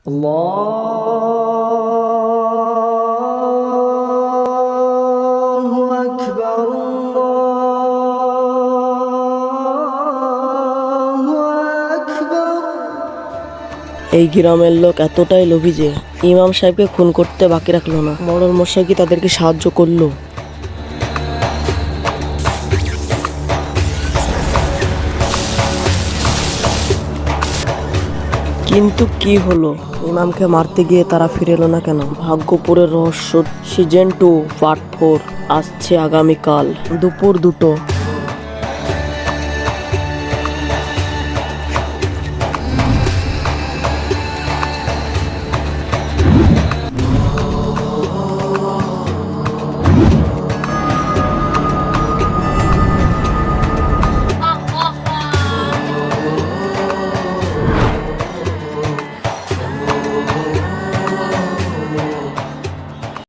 আল্লাহু আকবার, আল্লাহু আকবার। এই গ্রামের লোক এতটাই লোভী যে ইমাম সাহেবকে খুন করতে বাকি রাখলো না। মরণ মশাই কি তাদেরকে সাহায্য করলো? কিন্তু কি হলো? ইমামকে মারতে গিয়ে তারা ফিরে এলো না কেন? ভাগ্যপুরের রহস্য সিজন 2 পার্ট 4 আসছে আগামীকাল দুপুর 2টো।